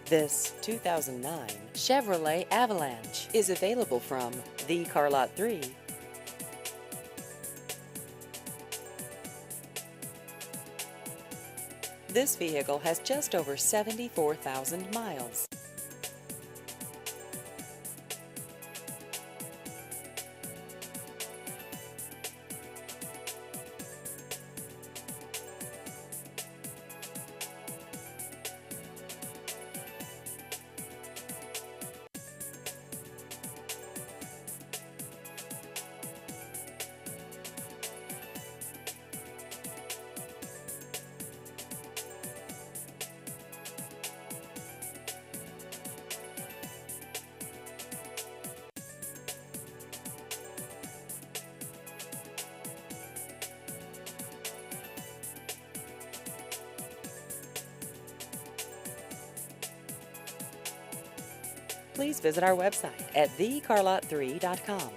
This 2009 Chevrolet Avalanche is available from the Car Lot 3. This vehicle has just over 74,000 miles. Please visit our website at thecarlot3.com.